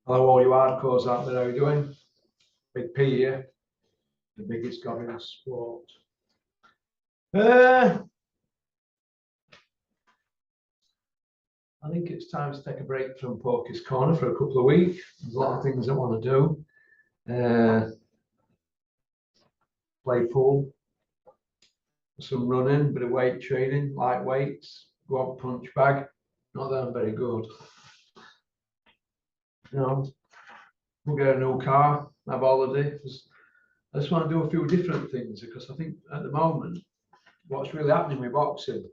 Hello, all you hardcores out there. How you doing? Big P here, the biggest god in sport. I think it's time to take a break from Porky's Corner for a couple of weeks. There's a lot of things I want to do. Play pool, some running, bit of weight training, light weights, go on punch bag. Not that I'm very good. You know, we'll get a new car, have holidays. I just want to do a few different things because I think at the moment, what's really happening with boxing,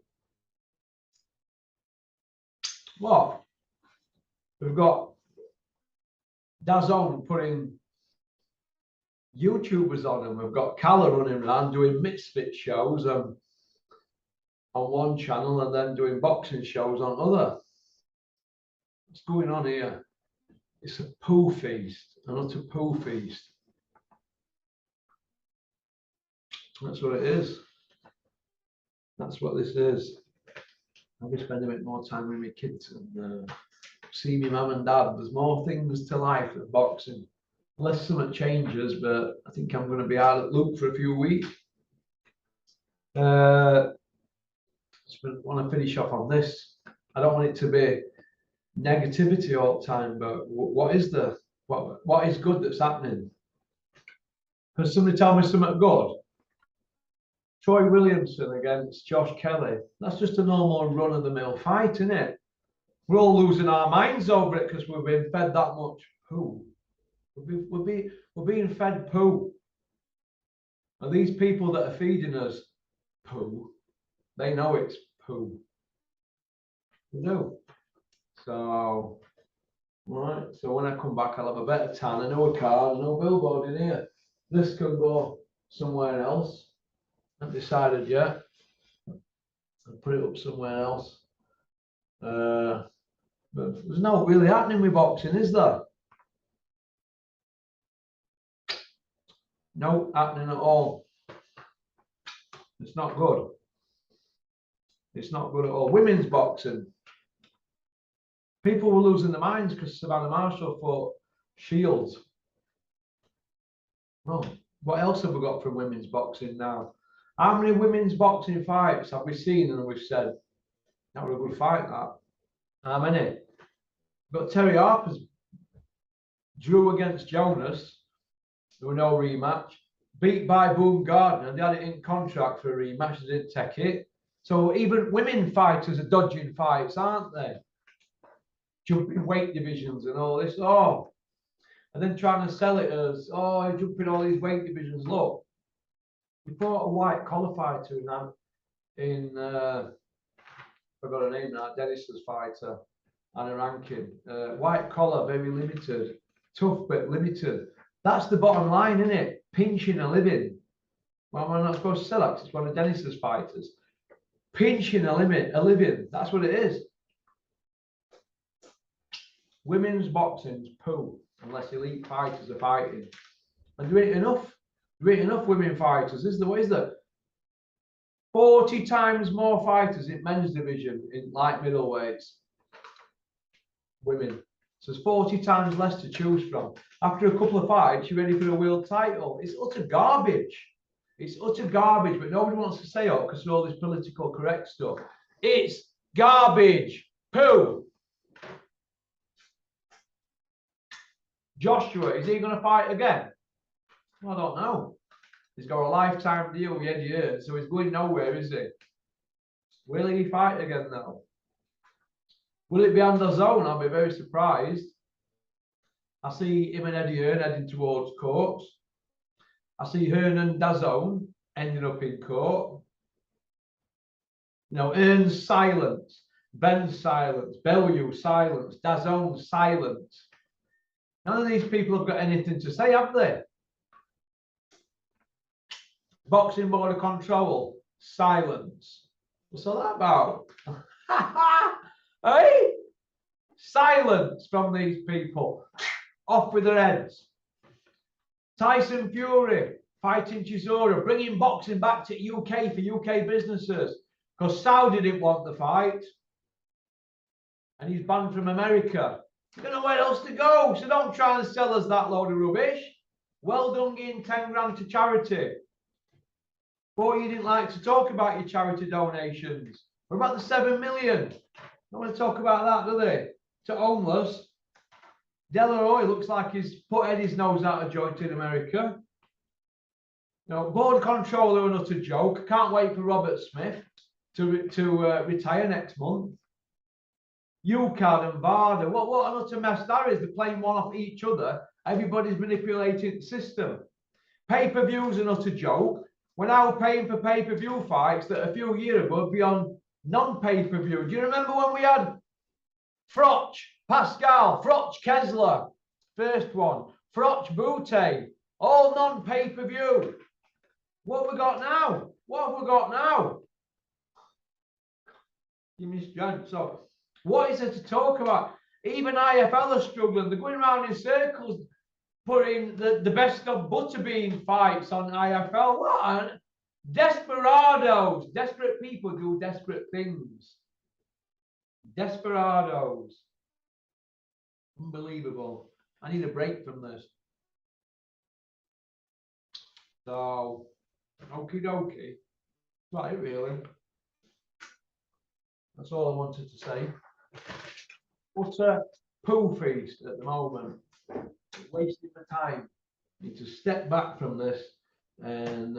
what? We've got DAZN putting YouTubers on, and we've got Calla running around doing misfit shows on one channel and then doing boxing shows on other. What's going on here? It's a poo feast, an utter poo feast. That's what it is. That's what this is. I'll be spending a bit more time with my kids and see my mum and dad. There's more things to life than boxing. Unless something changes, but I think I'm going to be out at Luke for a few weeks. I want to finish off on this. I don't want it to be negativity all the time, but what is good that's happening? Because somebody tell me something good. Troy Williamson against Josh Kelly. That's just a normal run-of-the-mill fight, isn't it? We're all losing our minds over it because we've been fed that much poo. We're being fed poo. And these people that are feeding us poo, they know it's poo. They do. So, right. So when I come back, I'll have a better tan, a new car, no billboard in here. This could go somewhere else. I haven't decided yet. I'll put it up somewhere else. But there's no really happening with boxing, is there? No happening at all. It's not good. It's not good at all. Women's boxing. People were losing their minds because Savannah Marshall fought Shields. Well, what else have we got from women's boxing now? How many women's boxing fights have we seen and we've said, that was a good fight, that? How many? We've got Terry Harper's drew against Jonas. There were no rematch. Beat by Boone Gardner. They had it in contract for a rematch. They didn't take it. So even women fighters are dodging fights, aren't they? Jumping weight divisions and all this. Oh, and then trying to sell it as, oh, jumping all these weight divisions. Look, we fought a white collar fighter in I forgot her name now, Dennis's fighter, Anna Rankin. White collar, very limited. Tough, but limited. That's the bottom line, isn't it? Pinching a living. Well, we're not supposed to sell that. It's one of Dennis's fighters. Pinching a living. That's what it is. Women's boxing's poo, unless elite fighters are fighting. And there ain't enough. There ain't enough women fighters, is there? What is there? 40 times more fighters in men's division in light middleweights. Women. So there's 40 times less to choose from. After a couple of fights, you're ready for a world title. It's utter garbage. It's utter garbage, but nobody wants to say it because of all this political correct stuff. It's garbage. Poo. Joshua, is he going to fight again? Well, I don't know. He's got a lifetime deal with Eddie Hearn, so he's going nowhere, is he? Will he fight again now? Will it be on DAZN? I'll be very surprised. I see him and Eddie Hearn heading towards court. I see Hearn and DAZN ending up in court. You know, Hearn's silence, Ben's silence, Bellew silence, DAZN silence. None of these people have got anything to say, have they? Boxing Board of Control, silence. What's all that about? Hey? Silence from these people. Off with their heads. Tyson Fury fighting Chisora, bringing boxing back to UK for UK businesses because Saudi didn't want the fight. And he's banned from America. You don't know where else to go. So don't try and sell us that load of rubbish. Well done giving 10 grand to charity. But you didn't like to talk about your charity donations. What about the 7 million? Don't want to talk about that, do they? To homeless. Delaroy looks like he's put Eddie's nose out of joint in America. You know, board controller and utter joke. Can't wait for Robert Smith to retire next month. UCAD and VARDA. What an utter mess that is. They're playing one off each other. Everybody's manipulating the system. Pay-per-view's an utter joke. We're now paying for pay-per-view fights that a few years ago would be on non-pay-per-view. Do you remember when we had Froch, Pascal, Froch Kessler, first one, Froch Bute, all non-pay-per-view. What have we got now? What have we got now? You misjudged. So, what is there to talk about? Even IFL are struggling. They're going around in circles, putting the best of Butterbean fights on IFL. What? Desperados. Desperate people do desperate things. Desperados. Unbelievable. I need a break from this. So, okie dokie. Right, really. That's all I wanted to say. What a poo feast at the moment. Wasting my time. Need to step back from this and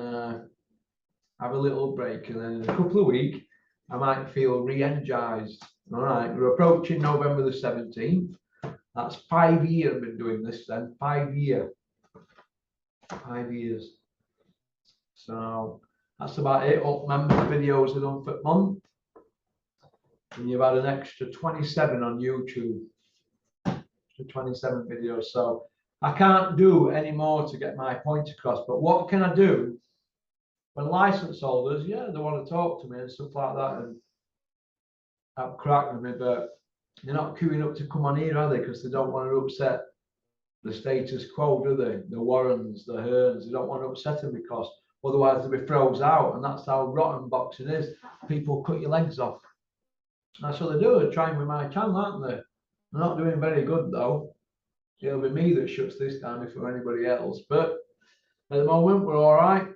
have a little break, and then in a couple of weeks I might feel re-energized. All right, we're approaching November the 17th. That's 5 years I've been doing this then. 5 years. 5 years. So that's about it. Up member videos are done for a month. And you've had an extra 27 on YouTube. Extra 27 videos. So I can't do any more to get my point across. But what can I do when license holders, yeah, they want to talk to me and stuff like that, and have crack with me, but they're not queuing up to come on here, are they? Because they don't want to upset the status quo, do they? The Warrens, the Hearns, they don't want to upset them because otherwise they'll be froze out. And that's how rotten boxing is. People cut your legs off. That's what they do. They're trying with my channel, aren't they? They're not doing very good though. It'll be me that shuts this down before anybody else. But at the moment, we're all right.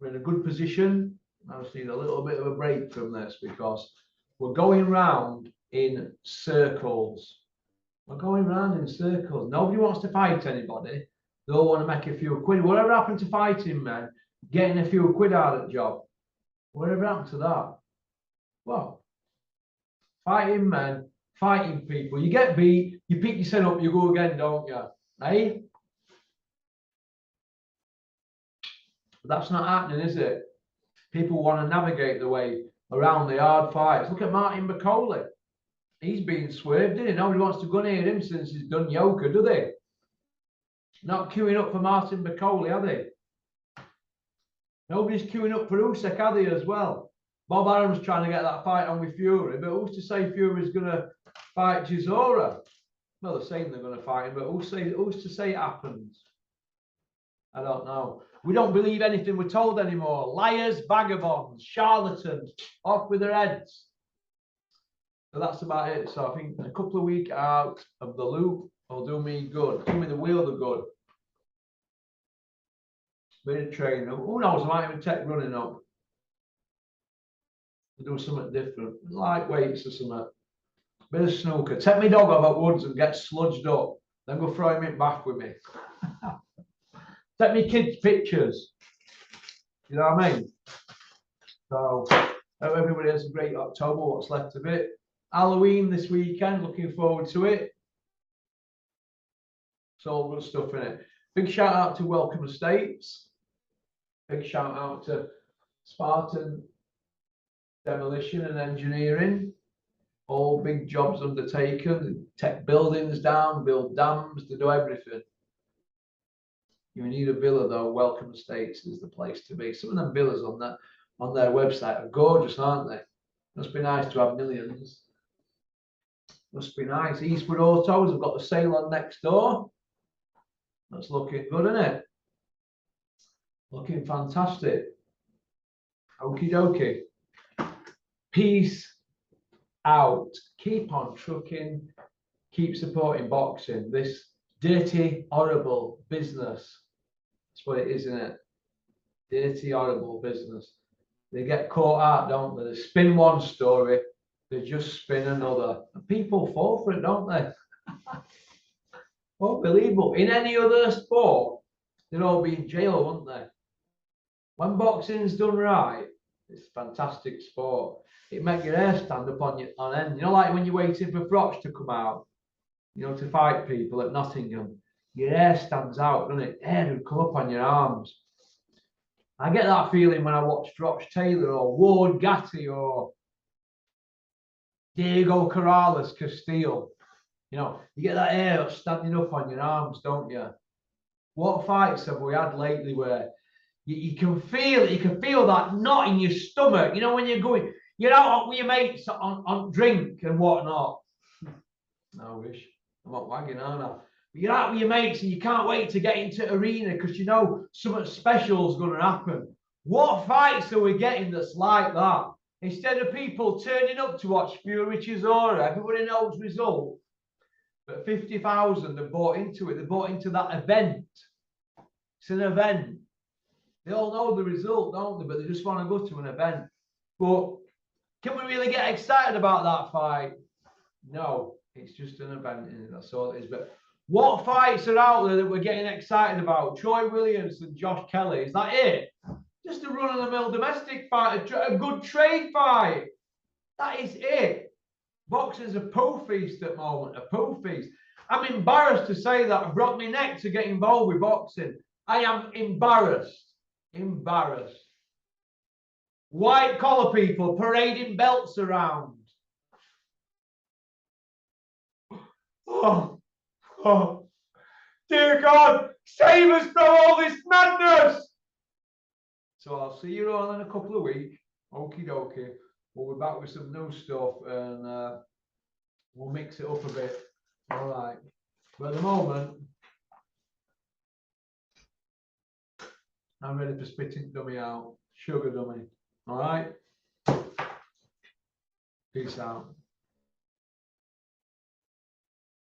We're in a good position. I just need a little bit of a break from this because we're going round in circles. We're going round in circles. Nobody wants to fight anybody. They all want to make a few quid. Whatever happened to fighting men, getting a few quid out of the job? Whatever happened to that? Well, fighting men, fighting people. You get beat, you pick yourself up, you go again, don't you? Eh? But that's not happening, is it? People want to navigate the way around the hard fights. Look at Martin McCauley. He's been swerved, didn't he? Nobody wants to go near him since he's done yoga, do they? Not queuing up for Martin McCauley, are they? Nobody's queuing up for Usyk, are they, as well? Bob Arum's trying to get that fight on with Fury, but who's to say Fury's going to fight Chisora? Well, they're saying they're going to fight him, but who's to say it happens? I don't know. We don't believe anything we're told anymore. Liars, vagabonds, charlatans, off with their heads. So that's about it. So I think a couple of weeks out of the loop will do me good. Do me the world of good. Bit of training. Who knows? I might even take running up. Do something different. Light weights or something. Bit of snooker. Take my dog off at woods and get sludged up. Then go throw him in bath with me. Take me kids' pictures. You know what I mean? So hope everybody has a great October, what's left of it. Halloween this weekend, looking forward to it. It's all good stuff in it. Big shout out to Welcome Estates. Big shout out to Spartan Demolition and Engineering. All big jobs undertaken. Take buildings down, build dams, they do everything. You need a villa though, Welcome Estates is the place to be. Some of them villas on their website are gorgeous, aren't they? Must be nice to have millions. Must be nice. Eastwood Autos have got the sale on next door. That's looking good, isn't it? Looking fantastic. Okie dokie. Peace out. Keep on trucking. keep supporting boxing. This dirty, horrible business. That's what it is, isn't it? Dirty, horrible business. They get caught out, don't they? They spin one story, they just spin another. And people fall for it, don't they? Unbelievable. In any other sport, they'd all be in jail, wouldn't they? When boxing's done right, it's a fantastic sport. It makes your hair stand up on end. You know, like when you're waiting for Froch to come out, you know, to fight people at Nottingham, your hair stands out, doesn't it? Hair would come up on your arms. I get that feeling when I watch Froch Taylor or Ward Gatti or Diego Corrales Castile. You know, you get that hair standing up on your arms, don't you? What fights have we had lately where you can feel it, you can feel that knot in your stomach, you know, when you're out with your mates on drink and whatnot. I wish. I'm not wagging, aren't I? But you're out with your mates and you can't wait to get into arena because you know something special is going to happen. What fights are we getting that's like that? Instead of people turning up to watch Fury Chisora, everybody knows result. But 50,000 have bought into it. They bought into that event. It's an event. They all know the result, don't they? But they just want to go to an event. But can we really get excited about that fight? No, it's just an event, and that's all it is. But what fights are out there that we're getting excited about? Troy Williams and Josh Kelly. Is that it? Just a run-of-the-mill domestic fight, a good trade fight. That is it. Boxing's a poo feast at the moment, a poo feast. I'm embarrassed to say that. I broke my neck to get involved with boxing. I am embarrassed. Embarrassed. White collar people parading belts around. Oh, dear God, save us from all this madness. So I'll see you all in a couple of weeks. Okie dokie. We'll be back with some new stuff and we'll mix it up a bit. All right. But at the moment, I'm ready for spitting dummy out. Sugar dummy. All right. Peace out.